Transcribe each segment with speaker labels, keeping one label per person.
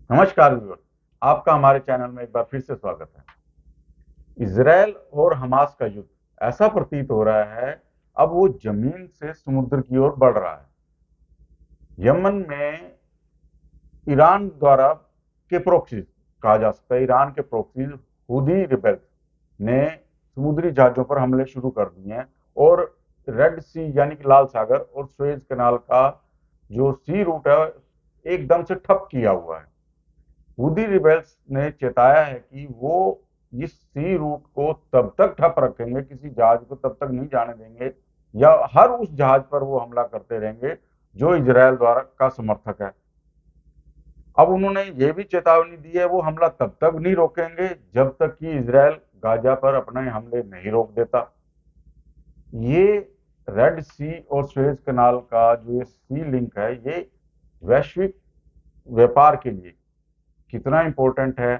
Speaker 1: नमस्कार व्यूअर्स। आपका हमारे चैनल में एक बार फिर से स्वागत है। इजराइल और हमास का युद्ध ऐसा प्रतीत हो रहा है अब वो जमीन से समुद्र की ओर बढ़ रहा है। यमन में ईरान द्वारा के प्रोक्सी कहा जा सकता है, ईरान के प्रोक्सी हुदी रिबेल्स ने समुद्री जहाजों पर हमले शुरू कर दिए हैं और रेड सी यानी कि लाल सागर और सुएज कनाल का जो सी रूट है एकदम से ठप किया हुआ है। हूदी रिबेल्स ने चेताया है कि वो इस सी रूट को तब तक ठप रखेंगे, किसी जहाज को तब तक नहीं जाने देंगे या हर उस जहाज पर वो हमला करते रहेंगे जो इजराइल द्वारा का समर्थक है। अब उन्होंने ये भी चेतावनी दी है वो हमला तब तक नहीं रोकेंगे जब तक कि इजराइल गाजा पर अपने हमले नहीं रोक देता। ये रेड सी और सुएज कनाल का जो ये सी लिंक है ये वैश्विक व्यापार के लिए कितना इंपॉर्टेंट है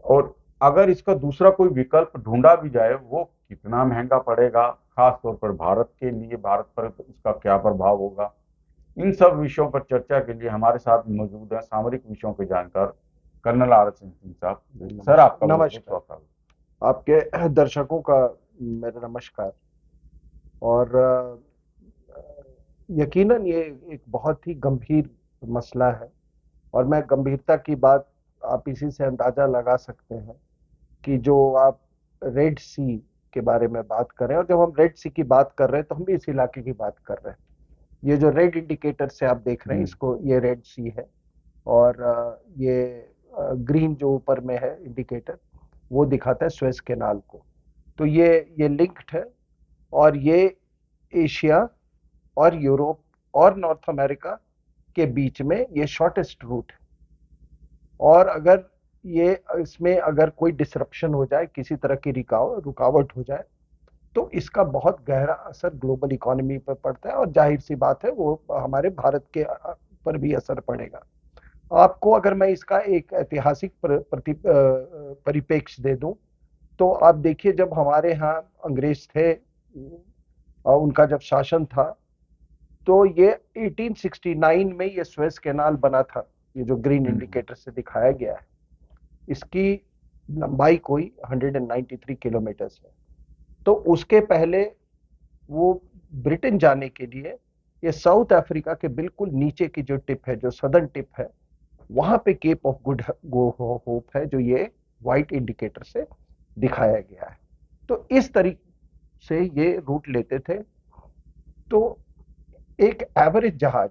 Speaker 1: और अगर इसका दूसरा कोई विकल्प ढूंढा भी जाए वो कितना महंगा पड़ेगा, खास तौर पर भारत के लिए, भारत पर इसका क्या प्रभाव होगा। इन सब विषयों पर चर्चा के लिए हमारे साथ मौजूद है सामरिक विषयों के जानकार कर्नल आर एस सिंह साहब। सर आपका बहुत बहुत
Speaker 2: नमस्कार।
Speaker 1: स्वागत।
Speaker 2: आपके दर्शकों का मेरा नमस्कार। और यकीनन ये एक बहुत ही गंभीर मसला है। और मैं गंभीरता की बात आप इसी से अंदाजा लगा सकते हैं कि जो आप रेड सी के बारे में बात कर रहे हैं, और जब हम रेड सी की बात कर रहे हैं तो हम भी इस इलाके की बात कर रहे हैं। ये जो रेड इंडिकेटर से आप देख रहे हैं इसको, ये रेड सी है। और ये ग्रीन जो ऊपर में है इंडिकेटर, वो दिखाता है स्वेज कैनाल को। तो ये लिंक्ड है। और ये एशिया और यूरोप और नॉर्थ अमेरिका के बीच में ये शॉर्टेस्ट रूट है। और अगर ये इसमें अगर कोई डिसरप्शन हो जाए, किसी तरह की रुकावट हो जाए, तो इसका बहुत गहरा असर ग्लोबल इकोनॉमी पर पड़ता है। और जाहिर सी बात है वो हमारे भारत के पर भी असर पड़ेगा। आपको अगर मैं इसका एक ऐतिहासिक परिप्रेक्ष्य दे दूं, तो आप देखिए, जब हमारे यहाँ अंग्रेज थे और उनका जब शासन था, तो ये 1869 में ये स्वेज कैनाल बना था। ये जो ग्रीन इंडिकेटर से दिखाया गया है, इसकी लंबाई कोई 193 किलोमीटर है। तो उसके पहले वो ब्रिटेन जाने के लिए ये साउथ अफ्रीका के बिल्कुल नीचे की जो टिप है, जो सदर्न टिप है, वहां पे केप ऑफ गुड होप है, जो ये व्हाइट इंडिकेटर से दिखाया गया है। तो इस तरीके से ये रूट लेते थे। तो एक एवरेज जहाज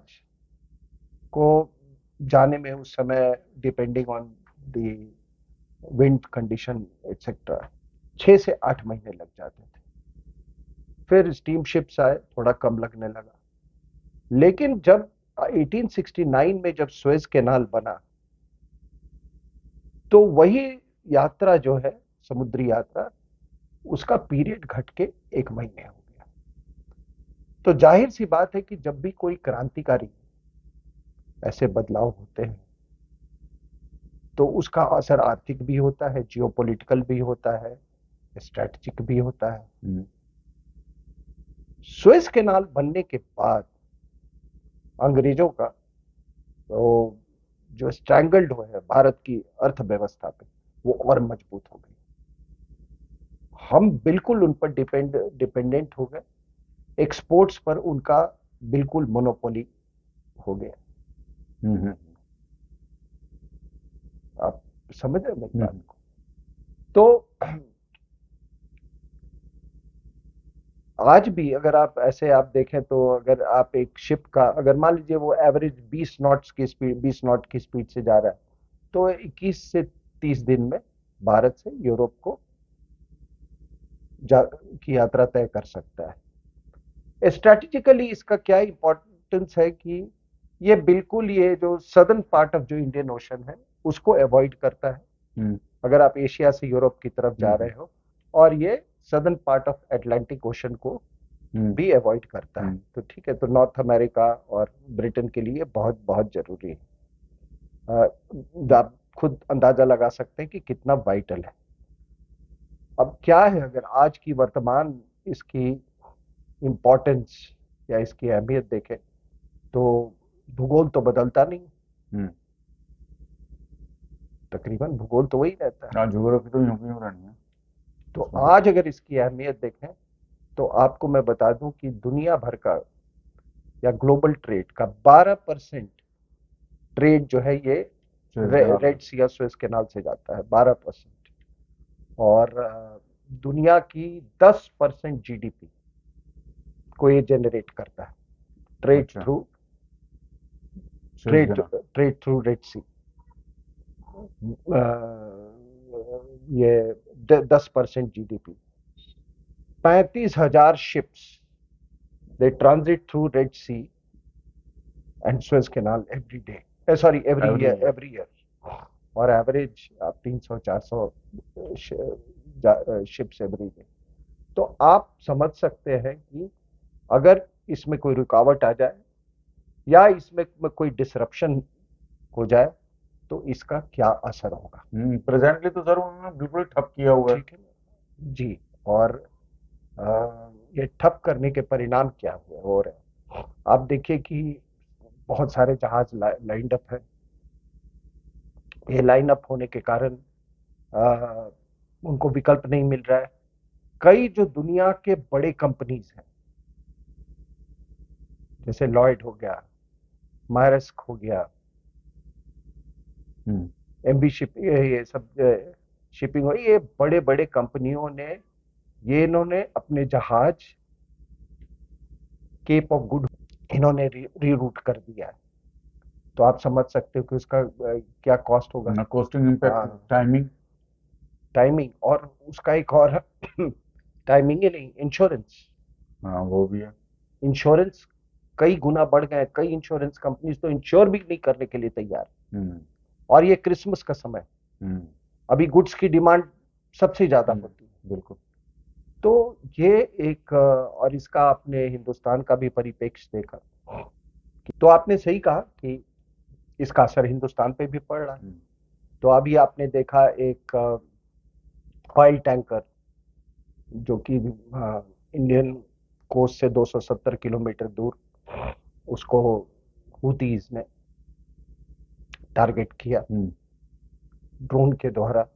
Speaker 2: को जाने में उस समय, depending on the wind condition etcetera, 6 से 8 महीने लग जाते थे। फिर स्टीम शिप्स आए, थोड़ा कम लगने लगा। लेकिन जब 1869 में जब सुएज कैनाल बना, तो वही यात्रा जो है, समुद्री यात्रा, उसका पीरियड घट के 1 महीने हो गया। तो जाहिर सी बात है कि जब भी कोई क्रांतिकारी ऐसे बदलाव होते हैं, तो उसका असर आर्थिक भी होता है, जियोपॉलिटिकल भी होता है, स्ट्रेटेजिक भी होता है। सुएज कैनाल बनने के बाद अंग्रेजों का तो जो स्ट्रैंगल्ड हुए है भारत की अर्थव्यवस्था पे, वो और मजबूत हो गई। हम बिल्कुल उन पर डिपेंडेंट हो गए। एक्सपोर्ट्स पर उनका बिल्कुल मोनोपोली हो गया। आप समझ रहे हैं मेरी बात को? तो आज भी अगर आप ऐसे आप देखें, तो अगर आप एक शिप का, अगर मान लीजिए वो एवरेज 20 नॉट की स्पीड से जा रहा है, तो 21 से 30 दिन में भारत से यूरोप को की यात्रा तय कर सकता है। स्ट्रेटेजिकली इसका क्या इंपॉर्टेंस है कि ये बिल्कुल, ये जो सदर्न पार्ट ऑफ जो इंडियन ओशन है, उसको अवॉइड करता है। अगर आप एशिया से यूरोप की तरफ जा रहे हो, और ये southern part of Atlantic ocean को भी अवॉइड करता है। तो ठीक है, तो नॉर्थ अमेरिका और ब्रिटेन के लिए बहुत बहुत जरूरी है। आप खुद अंदाजा लगा सकते हैं कि कितना वाइटल है। अब क्या है, अगर आज की वर्तमान इसकी इम्पोर्टेंस या इसकी अहमियत देखें, तो भूगोल तो बदलता नहीं। तकरीबन भूगोल तो वही रहता है।
Speaker 1: हाँ, ज्योग्राफी तो यूं की यूं रहनी है।
Speaker 2: तो आज अगर इसकी अहमियत देखें तो आपको मैं बता दूं कि दुनिया भर का या ग्लोबल ट्रेड का 12% ट्रेड जो है ये
Speaker 1: सुएज कैनाल
Speaker 2: रेड सी या सुएज कैनाल से जाता है, 12%। और दुनिया की 10% जीडीपी को ये जनरेट करता है, ट्रेड
Speaker 1: अच्छा,
Speaker 2: through
Speaker 1: Suez canal.
Speaker 2: Trade through Red Sea. ये 10% GDP, 35,000 ships they transit through Red Sea and Suez canal every day, sorry every
Speaker 1: every
Speaker 2: year,
Speaker 1: year.
Speaker 2: Every year. और एवरेज आप 300-400 शिप्स एवरी डे। तो आप समझ सकते हैं कि अगर इसमें कोई रुकावट आ जाए या इसमें कोई डिसरप्शन हो जाए तो इसका क्या असर होगा।
Speaker 1: प्रेजेंटली तो सर उन्होंने बिल्कुल ठप किया हुआ है।
Speaker 2: ठीक है जी। और ये ठप करने के परिणाम क्या हुए हो रहे हैं, आप देखिए कि बहुत सारे जहाज लाइंड अप है। ये लाइन अप होने के कारण उनको विकल्प नहीं मिल रहा है। कई जो दुनिया के बड़े कंपनीज हैं, जैसे लॉयड हो गया, मायरस्क हो गया, एमबी शिप, ये सब शिपिंग हो, ये बड़े बड़े कंपनियों ने ये इन्होंने अपने जहाज केप ऑफ गुड इन्होंने रीरूट कर दिया है। तो आप समझ सकते हो कि उसका क्या कॉस्ट होगा।
Speaker 1: ना कॉस्टिंग इम्पैक्ट, टाइमिंग।
Speaker 2: टाइमिंग, और उसका एक और टाइमिंग ही नहीं, इंश्योरेंस।
Speaker 1: हाँ, वो भी है।
Speaker 2: इंश्योरेंस कई गुना बढ़ गए। कई इंश्योरेंस कंपनीज तो इंश्योर भी नहीं करने के लिए तैयार। और ये क्रिसमस का समय, अभी गुड्स की डिमांड सबसे ज्यादा होती है।
Speaker 1: बिल्कुल।
Speaker 2: तो ये एक और इसका आपने हिंदुस्तान का भी परिप्रेक्ष्य देखा, तो आपने सही कहा कि इसका असर हिंदुस्तान पे भी पड़ रहा है। तो अभी आपने देखा एक ऑयल टैंकर जो कि इंडियन कोस्ट से 270 किलोमीटर दूर, उसको हुतीज ने टारगेट किया ड्रोन के द्वारा।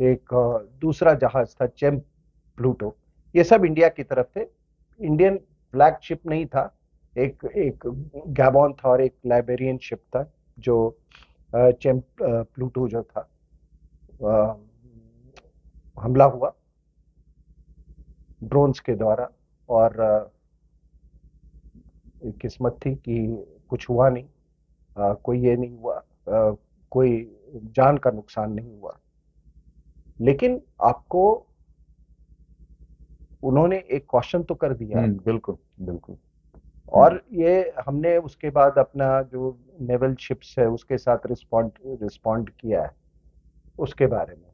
Speaker 2: एक दूसरा जहाज था चेम प्लूटो, ये सब इंडिया की तरफ थे। इंडियन फ्लैगशिप नहीं था, एक एक गैबॉन था और एक लाइबेरियन शिप था जो चेम प्लूटो जो था हमला हुआ ड्रोन्स के द्वारा। और किस्मत थी कि कुछ हुआ नहीं, कोई ये नहीं हुआ, कोई जान का नुकसान नहीं हुआ। लेकिन आपको उन्होंने एक क्वेश्चन तो कर दिया।
Speaker 1: बिल्कुल बिल्कुल।
Speaker 2: और ये हमने उसके बाद अपना जो नेवल शिप्स है उसके साथ रिस्पॉन्ड किया है उसके बारे में।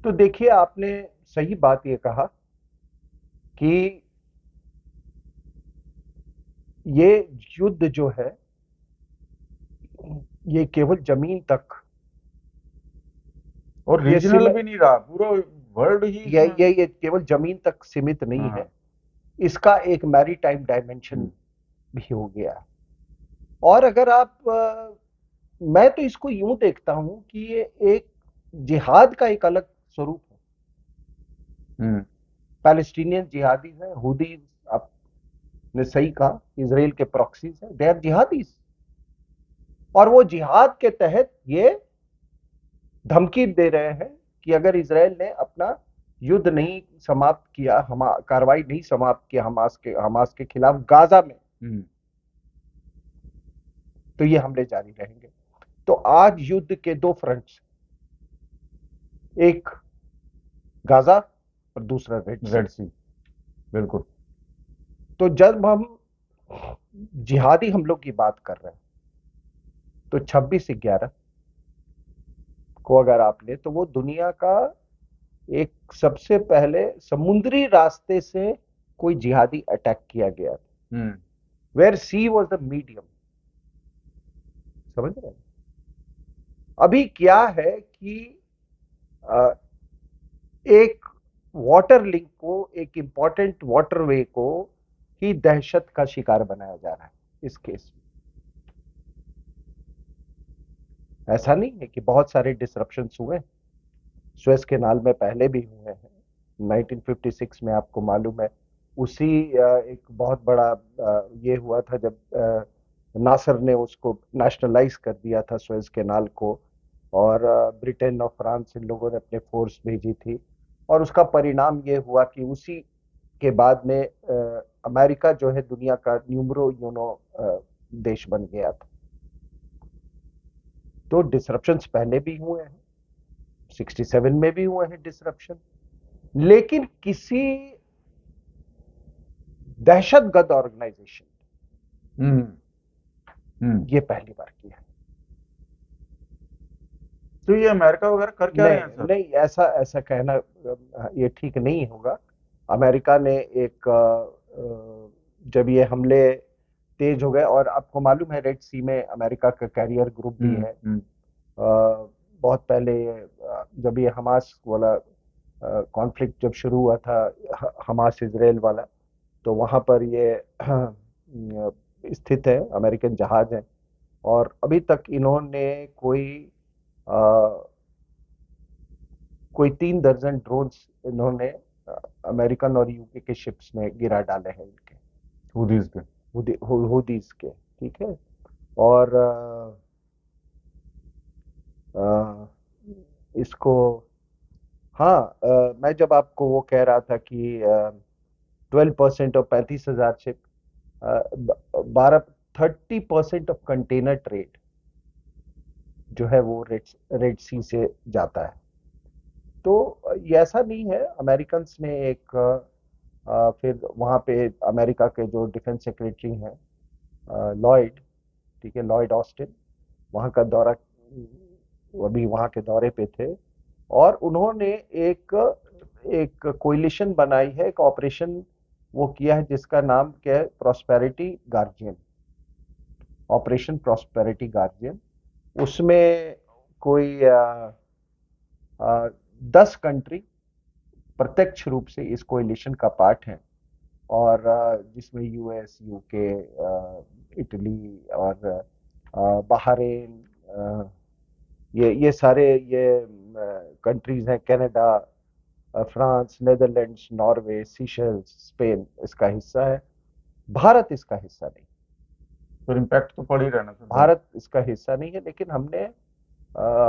Speaker 2: तो देखिए आपने सही बात ये कहा कि ये युद्ध जो है ये केवल जमीन तक,
Speaker 1: और रीजनल भी नहीं रहा, पूरा वर्ल्ड ही
Speaker 2: ये केवल जमीन तक सीमित नहीं है, इसका एक मैरीटाइम डायमेंशन भी हो गया। और अगर आप मैं तो इसको यूं देखता हूं कि ये एक जिहाद का एक अलग स्वरूप है। पैलेस्टीनियन जिहादी हैं, हुदी, आपने सही कहा, इजराइल के प्रॉक्सीज हैं, दे आर जिहादीज। और वो जिहाद के तहत ये धमकी दे रहे हैं कि अगर इजराइल ने अपना युद्ध नहीं समाप्त किया, कार्रवाई नहीं समाप्त किया हमास के खिलाफ गाजा में, तो ये हमले जारी रहेंगे। तो आज युद्ध के दो फ्रंट्स, एक गाजा और दूसरा रेड सी।
Speaker 1: बिल्कुल।
Speaker 2: तो जब हम जिहादी हमलों की बात कर रहे हैं तो 26/11 को अगर आप ले तो वो दुनिया का एक सबसे पहले समुद्री रास्ते से कोई जिहादी अटैक किया गया था, where she was the medium. समझ रहे हैं? अभी क्या है कि एक वाटर लिंक को, एक इंपॉर्टेंट वाटरवे को ही दहशत का शिकार बनाया जा रहा है इस केस में। ऐसा नहीं है कि बहुत सारे डिसरप्शंस हुए, सुएज कैनाल में पहले भी हुए हैं। 1956 में आपको मालूम है, उसी एक बहुत बड़ा ये हुआ था जब नासर ने उसको नेशनलाइज कर दिया था सुएज कैनाल को, और ब्रिटेन और फ्रांस इन लोगों ने अपने फोर्स भेजी थी, और उसका परिणाम ये हुआ कि उसी के बाद में अमेरिका जो है दुनिया का न्यूमरो यूनो देश बन गया था। तो डिसरप्शंस पहले भी हुए हैं, 67 में भी हुए हैं डिसरप्शन, लेकिन किसी दहशतगर्द ऑर्गेनाइजेशन ये पहली बार किया है।
Speaker 1: तो ये अमेरिका वगैरह कर क्या रहे हैं
Speaker 2: नहीं
Speaker 1: सर?
Speaker 2: नहीं, ऐसा ऐसा कहना ये ठीक नहीं होगा। अमेरिका ने एक जब ये हमले तेज हो गए, और आपको मालूम है रेड सी में अमेरिका का कैरियर ग्रुप भी है। बहुत पहले जब ये हमास वाला कॉन्फ्लिक्ट जब शुरू हुआ था, हमास इजराइल वाला, तो वहां पर ये स्थित है, अमेरिकन जहाज है, और अभी तक इन्होंने कोई 3 दर्जन ड्रोन्स इन्होंने अमेरिकन और यूके के शिप्स में गिरा डाले हैं, इनके
Speaker 1: हुदीज के।
Speaker 2: हुदीज के, ठीक है। और इसको, हाँ, मैं जब आपको वो कह रहा था कि 12% और 35,000 शिप, 30% ऑफ कंटेनर ट्रेड जो है वो रेड सी से जाता है। तो ये ऐसा नहीं है, अमेरिकन ने एक फिर वहाँ पे अमेरिका के जो डिफेंस सेक्रेटरी हैं लॉयड, ठीक है, लॉयड ऑस्टिन, वहाँ का दौरा, अभी वहाँ के दौरे पे थे, और उन्होंने एक एक कोलिशन बनाई है, एक ऑपरेशन वो किया है जिसका नाम क्या है, prosperity guardian, operation prosperity guardian. उसमें कोई 10 कंट्री प्रत्यक्ष रूप से इस कोलिशन का पार्ट है, और जिसमें यूएस, यूके, इटली और बहरीन, ये सारे ये कंट्रीज हैं, Canada, France, Netherlands, Norway, Seychelles, Spain इसका हिस्सा है। भारत इसका हिस्सा नहीं,
Speaker 1: फिर इम्पैक्ट तो पड़ ही रहना सर।
Speaker 2: भारत इसका हिस्सा नहीं है, लेकिन हमने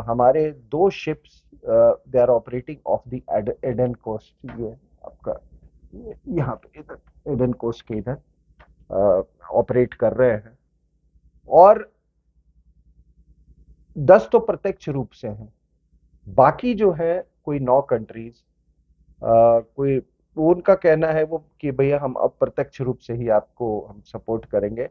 Speaker 2: हमारे 2 ships they are operating off the Aden coast, ये आपका यहाँ पे इधर एडन कोस्ट के इधर ऑपरेट कर रहे हैं, और 10 तो प्रत्यक्ष रूप से हैं, बाकी जो है कोई 9 कंट्रीज, कोई उनका कहना है वो कि भैया हम अप्रत्यक्ष रूप से ही आपको हम सपोर्ट करेंगे,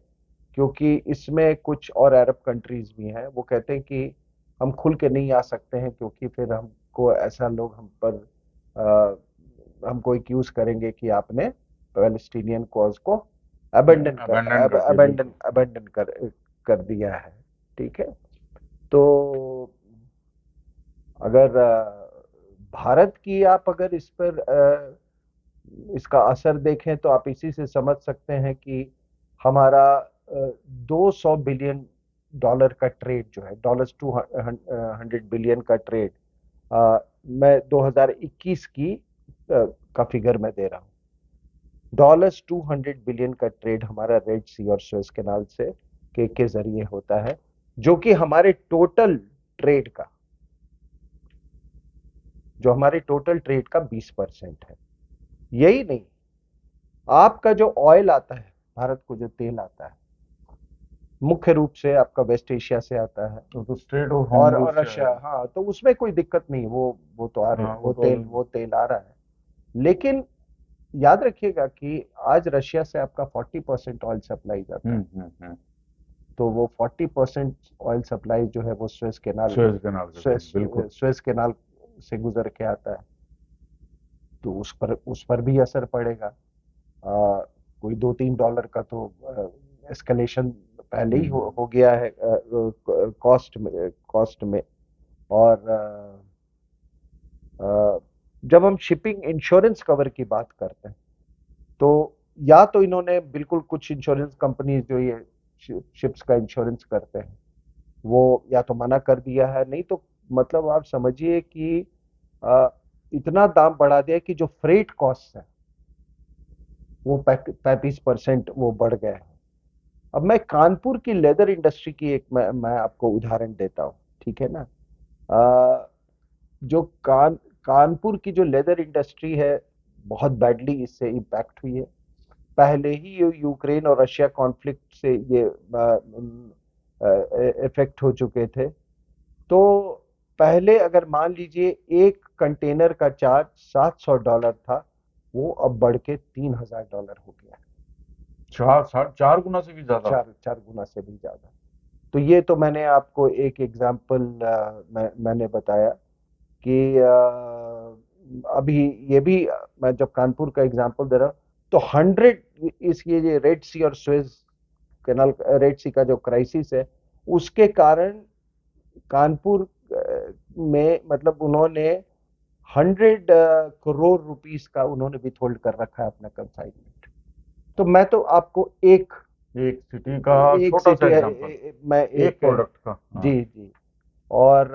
Speaker 2: क्योंकि इसमें कुछ और अरब कंट्रीज भी हैं, वो कहते हैं कि हम खुल के नहीं आ सकते हैं, क्योंकि फिर हमको ऐसा लोग हम पर हमको एक्यूज करेंगे कि आपने पैलेस्टीनियन कॉज को
Speaker 1: अबेंडन कर दिया, बिल्कुल।
Speaker 2: अबेंडन कर दिया है, ठीक है। तो अगर भारत की आप अगर इस पर इसका असर देखें, तो आप इसी से समझ सकते हैं कि हमारा 200 बिलियन डॉलर का ट्रेड जो है, $200 बिलियन का ट्रेड, मैं 2021 की का फिगर मैं दे रहा हूँ, $200 बिलियन का ट्रेड हमारा रेड सी और सुएज कैनाल से के जरिए होता है, जो कि हमारे टोटल ट्रेड का, जो हमारे टोटल ट्रेड का 20% है। यही नहीं, आपका जो ऑयल आता है, भारत को जो तेल आता है, मुख्य रूप से आपका वेस्ट एशिया से आता है,
Speaker 1: तो स्ट्रेट ऑफ
Speaker 2: और
Speaker 1: हॉर्मुज से
Speaker 2: रशिया,
Speaker 1: आएगा।
Speaker 2: हाँ, तो उसमें कोई दिक्कत नहीं, वो तो आ रहे
Speaker 1: हाँ,
Speaker 2: हैं,
Speaker 1: वो तो
Speaker 2: वो तेल आ रहा है। लेकिन याद रखिएगा कि आज रशिया से आपका 40% ऑयल सप्लाई जाता है, तो वो 40% ऑयल सप्लाई जो है वो
Speaker 1: सुएज कैनाल से, बिल्कुल।
Speaker 2: सुएज कैनाल से गुजर के आता है, तो उस पर भी असर पड़ेगा। कोई $2-3 का तो एस्केलेशन पहले ही हो गया है कॉस्ट में। और जब हम शिपिंग इंश्योरेंस कवर की बात करते हैं, तो या तो इन्होंने बिल्कुल, कुछ इंश्योरेंस कंपनी जो ये शिप्स का इंश्योरेंस करते हैं, वो या तो मना कर दिया है, नहीं तो मतलब आप समझिए कि अ, इतना दाम बढ़ा दिया कि जो फ्रेट कॉस्ट है वो 35% वो बढ़ गए हैं। अब मैं कानपुर की लेदर इंडस्ट्री की एक मैं आपको उदाहरण देता हूँ, ठीक है ना। जो कानपुर की जो लेदर इंडस्ट्री है बहुत बैडली इससे इम्पैक्ट हुई है। पहले ही यूक्रेन और रशिया कॉन्फ्लिक्ट से ये इफेक्ट हो चुके थे। तो पहले अगर मान लीजिए एक कंटेनर का चार्ज $700 था, वो अब बढ़ के $3000 हो गया है।
Speaker 1: चार गुना से भी ज्यादा।
Speaker 2: चार चार गुना से भी ज्यादा। तो ये तो मैंने आपको एक एग्जाम्पल मैंने बताया कि अभी ये भी मैं जब कानपुर का एग्जाम्पल दे रहा हूँ तो 100 ये रेड सी और सुएज कैनाल, रेड सी का जो क्राइसिस है उसके कारण कानपुर में मतलब उन्होंने 100 करोड़ रुपीस का उन्होंने विथहोल्ड कर रखा है अपना कंसाइनमेंट। तो मैं तो आपको
Speaker 1: एक सिटी का
Speaker 2: एक
Speaker 1: छोटा सा
Speaker 2: सिटी
Speaker 1: एग्जांपल,
Speaker 2: मैं
Speaker 1: एक प्रोडक्ट का। हाँ।
Speaker 2: जी जी। और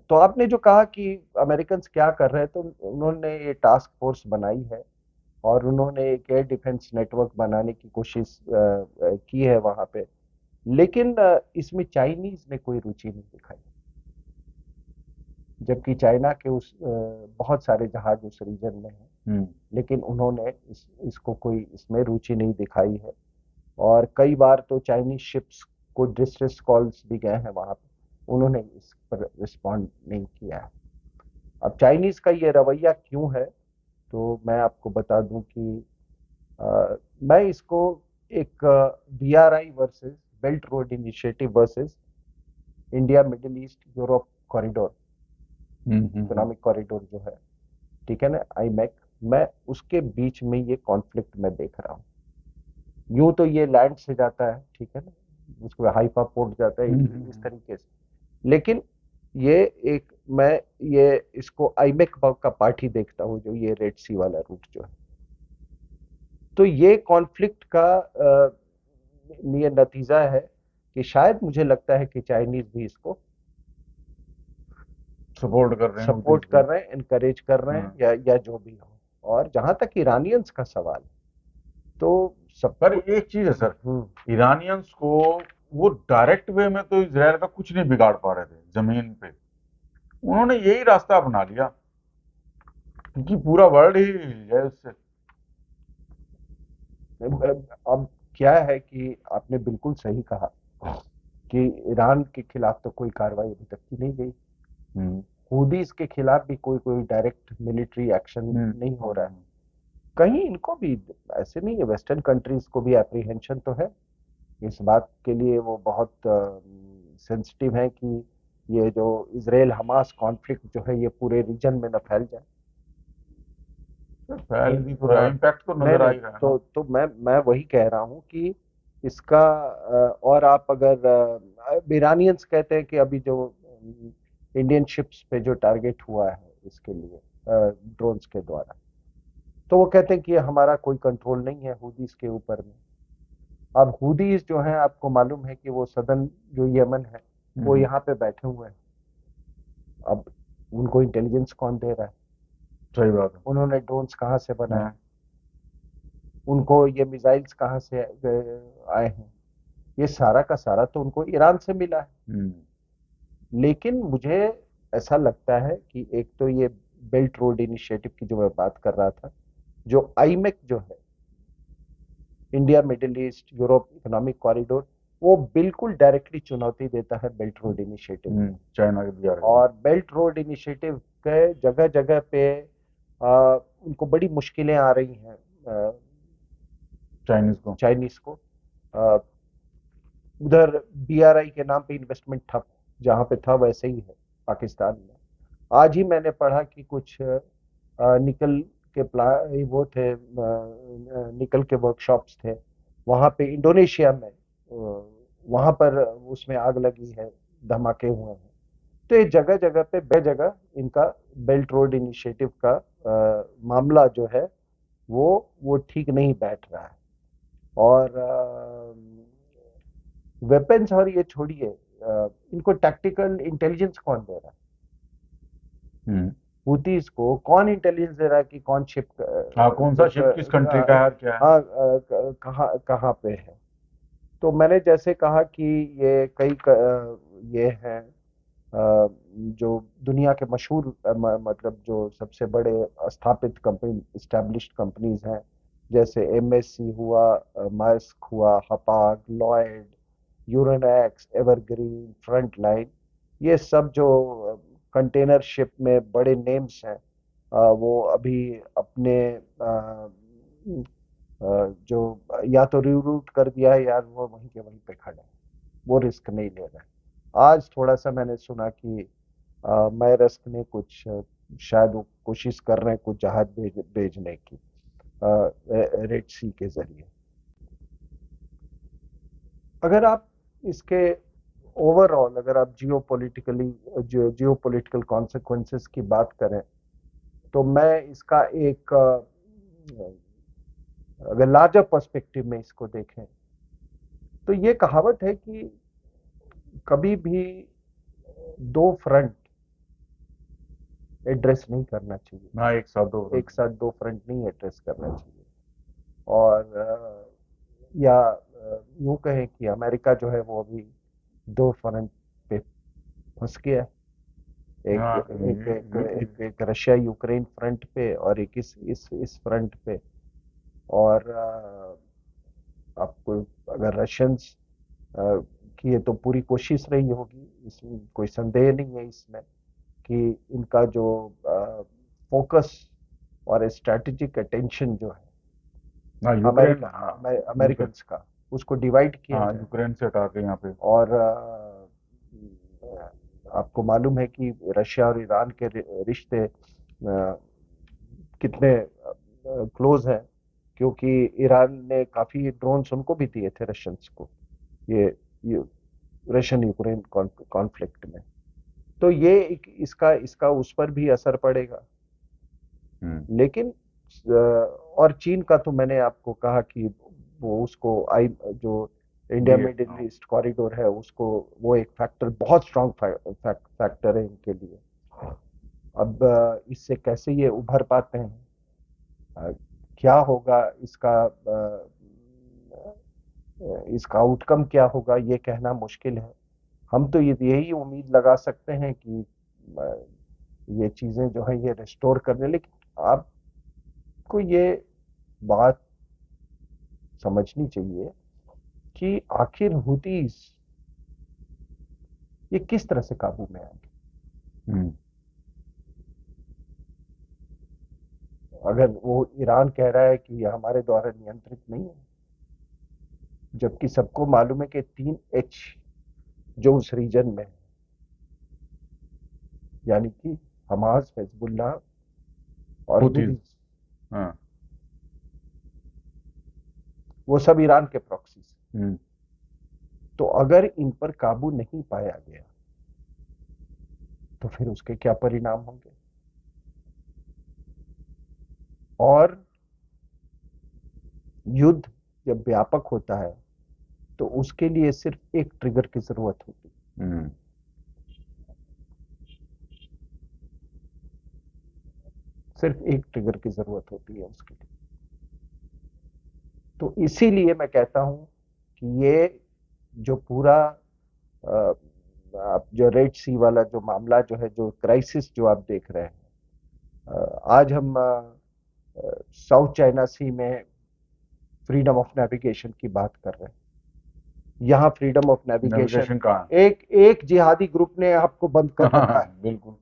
Speaker 2: तो आपने जो कहा कि अमेरिकन क्या कर रहे हैं, तो उन्होंने ये टास्क फोर्स बनाई है और उन्होंने एक एयर डिफेंस नेटवर्क बनाने की कोशिश की है वहां पे। लेकिन इसमें चाइनीज ने कोई रुचि नहीं दिखाई, जबकि चाइना के बहुत सारे जहाज उस रीजन में हैं, लेकिन उन्होंने इसको कोई इसमें रुचि नहीं दिखाई है। और कई बार तो चाइनीज शिप्स को डिस्ट्रेस कॉल्स भी गए हैं वहां पे, उन्होंने इस पर रिस्पॉन्ड नहीं किया है। अब चाइनीज का ये रवैया क्यों है, तो मैं आपको बता दूं कि मैं इसको एक BRI versus belt road initiative versus India middle east Europe corridor, economic corridor जो है, ठीक है ना, IMEC, मैं उसके बीच में ये कॉन्फ्लिक्ट मैं देख रहा हूँ। यूं तो ये लैंड से जाता है, ठीक है ना, उसको हाइफा पोर्ट जाता है इस तरीके से, लेकिन ये एक मैं ये इसको IMEC का पार्ट ही देखता हूँ, जो ये रेड सी वाला रूट जो है। तो ये कॉन्फ्लिक्ट का ये नतीजा है कि शायद मुझे लगता है कि चाइनीज भी इसको सपोर्ट कर रहे हैं, इनकरेज कर रहे हैं, या जो भी हो। और जहां तक ईरानियंस का सवाल है, तो सब
Speaker 1: पर एक चीज है सर, ईरानियंस को वो डायरेक्ट वे में तो इसराइल का कुछ नहीं बिगाड़ पा रहे थे जमीन पे, उन्होंने यही रास्ता अपना लिया क्योंकि पूरा वर्ल्ड ही हिल जाए उससे।
Speaker 2: अब क्या है कि आपने बिल्कुल सही कहा कि ईरान के खिलाफ तो कोई कार्रवाई अभी तक की नहीं गई, हूदीज के खिलाफ भी कोई कोई डायरेक्ट मिलिट्री एक्शन नहीं हो रहा है। कहीं इनको भी ऐसे नहीं है, वेस्टर्न कंट्रीज को भी एप्रीहेंशन तो है इस बात के लिए, वो बहुत सेंसिटिव है कि ये जो इसराइल हमास कॉन्फ्लिक्ट जो है ये पूरे रीजन में न फैल जाए।
Speaker 1: फैल भी तो रहा है, इम्पैक्ट तो नजर आ ही रहा है ना।
Speaker 2: तो मैं वही कह रहा हूँ कि इसका और आप अगर ईरानियंस कहते हैं कि अभी जो इंडियन शिप्स पे जो टारगेट हुआ है इसके लिए ड्रोन्स के द्वारा, तो वो कहते हैं कि हमारा कोई कंट्रोल नहीं है हूदीज के ऊपर में। अब हूदीज जो हैं आपको मालूम है कि वो सदन जो यमन है वो यहाँ पे बैठे हुए हैं। अब उनको इंटेलिजेंस कौन दे रहा है?
Speaker 1: सही बात है।
Speaker 2: उन्होंने ड्रोन्स कहाँ से बनाए, उनको ये मिसाइल्स कहाँ से आए हैं, ये सारा का सारा तो उनको ईरान से मिला है। लेकिन मुझे ऐसा लगता है कि एक तो ये बेल्ट रोड इनिशिएटिव की जो मैं बात कर रहा था, जो IMEC जो है, India middle east Europe economic corridor, वो बिल्कुल डायरेक्टली चुनौती देता है बेल्ट रोड इनिशिएटिव,
Speaker 1: चाइना के दिया।
Speaker 2: और बेल्ट रोड इनिशिएटिव के जगह जगह पे उनको बड़ी मुश्किलें आ रही हैं चाइनीज को। उधर BRI के नाम पे इन्वेस्टमेंट ठप, जहां पे था वैसे ही है पाकिस्तान में। आज ही मैंने पढ़ा कि कुछ निकल के वो थे, निकल के वर्कशॉप्स थे वहां पे इंडोनेशिया में, वहां पर उसमें आग लगी है, धमाके हुए हैं। तो ये जगह जगह पे बेजगह इनका बेल्ट रोड इनिशिएटिव का मामला जो है वो ठीक नहीं बैठ रहा है। और वेपन्स और ये छोड़िए, इनको टैक्टिकल इंटेलिजेंस कौन दे रहा है?
Speaker 1: हम्म।
Speaker 2: हुतीज को कौन इंटेलिजेंस दे रहा है कि कौन शिप
Speaker 1: हाँ, कौन सा शिप किस कंट्री का है और क्या है?
Speaker 2: हाँ, कहाँ कहाँ पे है। तो मैंने जैसे कहा कि ये ये हैं जो दुनिया के मशहूर मतलब जो सबसे बड़े स्थापित कंपनी, इस्टेब्लिश्ड कंपनीज हैं, जैसे एमएससी हुआ, मार्स्क हुआ, हपाग, लॉयड, यूरोनैक्स, एवरग्रीन, फ्रंटलाइन, ये सब जो कंटेनर शिप में बड़े नेम्स हैं, वो अभी अपने जो या तो रीरूट कर दिया है या वो वहीं के वहीं पे खड़े हैं, वो रिस्क नहीं ले रहे हैं। आज थोड़ा सा मैंने सुना कि मायरस्क ने कुछ शायद वो कोशिश कर रहे हैं कुछ जहाज भेजने की रेड सी के जरिए। अगर आप इसके ओवरऑल, अगर आप जियो पॉलिटिकल कॉन्सिक्वेंसेस की बात करें, तो मैं इसका एक अगर लार्जर पर्सपेक्टिव में इसको देखें, तो ये कहावत है कि कभी भी दो फ्रंट एड्रेस नहीं करना चाहिए,
Speaker 1: हाँ, एक साथ दो
Speaker 2: एक साथ दो फ्रंट नहीं एड्रेस करना चाहिए। और या यूं कहें कि अमेरिका जो है वो अभी दो फ्रंट पे फंस गया है। एक
Speaker 1: हाँ,
Speaker 2: एक एक एक, एक रशिया यूक्रेन फ्रंट पे और एक इस फ्रंट पे। और आपको अगर रशियंस की ये तो पूरी कोशिश रही होगी, इसमें कोई संदेह नहीं है इसमें, कि इनका जो फोकस और स्ट्रेटेजिक अटेंशन जो है
Speaker 1: हाँ, यूक्रेन,
Speaker 2: अमेरिका
Speaker 1: हाँ, यूक्रेन,
Speaker 2: अमेरिकन्स का, उसको डिवाइड किया
Speaker 1: हाँ,
Speaker 2: जाए।
Speaker 1: यूक्रेन से हटा के यहाँ पे।
Speaker 2: और आपको मालूम है कि रशिया और ईरान के रिश्ते कितने क्लोज हैं, क्योंकि ईरान ने काफी ड्रोन्स उनको भी दिए थे रशियंस को, ये रशियन यूक्रेन कॉन्फ्लिक्ट में। तो ये इसका इसका उस पर भी असर पड़ेगा। लेकिन और चीन का तो मैंने आपको कहा कि वो उसको आई जो इंडिया मिडिल ईस्ट कॉरिडोर है उसको, वो एक फैक्टर, बहुत स्ट्रांग फैक्टर है इनके लिए। अब इससे कैसे ये उभर पाते हैं, क्या होगा इसका आउटकम क्या होगा, ये कहना मुश्किल है। हम तो यही उम्मीद लगा सकते हैं कि ये चीजें जो है ये रिस्टोर करने। लेकिन आपको ये बात समझनी चाहिए कि आखिर हुतीज ये किस तरह से काबू में आएंगे। अगर वो ईरान कह रहा है कि ये हमारे द्वारा नियंत्रित नहीं है, जबकि सबको मालूम है कि 3H जो उस रीजन में है, यानी कि हमास, हिजबुल्लाह और हुतीज,
Speaker 1: हाँ,
Speaker 2: वो सब ईरान के प्रॉक्सीज। तो अगर इन पर काबू नहीं पाया गया तो फिर उसके क्या परिणाम होंगे। और युद्ध जब व्यापक होता है तो उसके लिए सिर्फ एक ट्रिगर की जरूरत होती है। सिर्फ एक ट्रिगर की जरूरत होती है उसके लिए। तो इसीलिए मैं कहता हूं कि ये जो पूरा आप जो रेड सी वाला जो मामला जो है, जो क्राइसिस जो आप देख रहे हैं, आज हम साउथ चाइना सी में फ्रीडम ऑफ नेविगेशन की बात कर रहे हैं। यहाँ फ्रीडम ऑफ नेविगेशन एक एक जिहादी ग्रुप ने आपको बंद कर रखा है।
Speaker 1: बिल्कुल।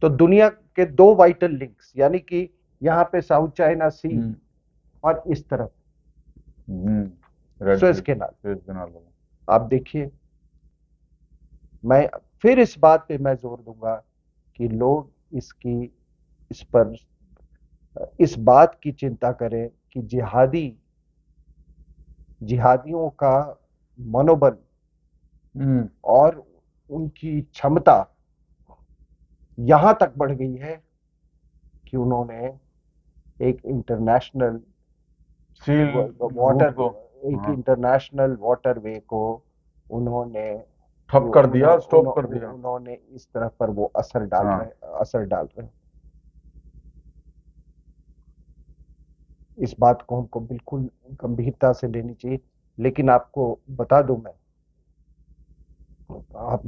Speaker 2: तो दुनिया के दो वाइटल लिंक्स, यानी कि यहाँ पे साउथ चाइना सी और इस तरफ सुएज कैनाल, आप देखिए। मैं फिर इस बात पे मैं जोर दूंगा कि लोग इस बात की चिंता करें कि जिहादियों का मनोबल और उनकी क्षमता यहां तक बढ़ गई है कि उन्होंने एक इंटरनेशनल
Speaker 1: सील
Speaker 2: वाटर,
Speaker 1: रूट को,
Speaker 2: एक
Speaker 1: हाँ,
Speaker 2: इंटरनेशनल वाटरवे को उन्होंने
Speaker 1: ठप कर दिया, स्टॉप कर दिया।
Speaker 2: उन्होंने इस तरह पर वो
Speaker 1: हाँ,
Speaker 2: असर डाल रहे हैं। इस बात को हमको बिल्कुल गंभीरता से लेनी चाहिए। लेकिन आपको बता दूं मैं, आप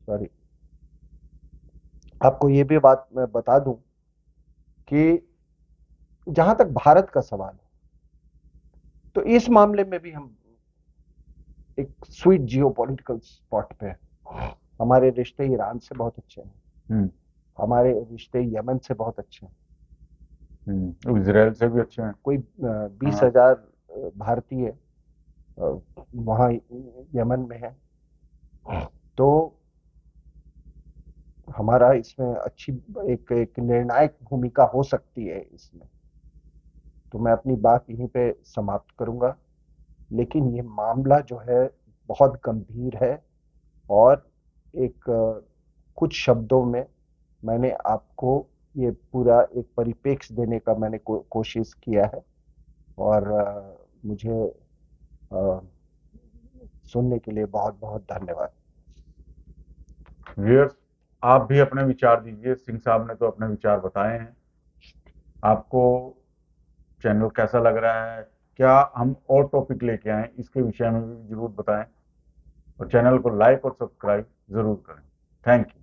Speaker 2: सॉरी, आपको ये भी बात मैं बता दूं कि जहां तक भारत का सवाल है, तो इस मामले में भी हम एक स्वीट जियो पॉलिटिकल स्पॉट पे हैं। हमारे रिश्ते ईरान से बहुत अच्छे हैं,
Speaker 1: हम्म,
Speaker 2: हमारे रिश्ते यमन से बहुत अच्छे हैं।
Speaker 1: इजराइल से भी अच्छे हैं।
Speaker 2: कोई 20
Speaker 1: हाँ,
Speaker 2: हजार भारतीय वहाँ यमन में है। तो हमारा इसमें अच्छी एक निर्णायक भूमिका हो सकती है इसमें। तो मैं अपनी बात यहीं पे समाप्त करूंगा। लेकिन ये मामला जो है बहुत गंभीर है, और एक कुछ शब्दों में मैंने आपको ये पूरा एक परिप्रेक्ष्य देने का मैंने कोशिश किया है। और मुझे अ, सुनने के लिए बहुत बहुत धन्यवाद।
Speaker 1: व्यूअर्स, आप भी अपने विचार दीजिए। सिंह साहब ने तो अपने विचार बताए हैं। आपको चैनल कैसा लग रहा है? क्या हम और टॉपिक लेके आए, इसके विषय में भी जरूर बताएं। और चैनल को लाइक और सब्सक्राइब जरूर करें। Thank you.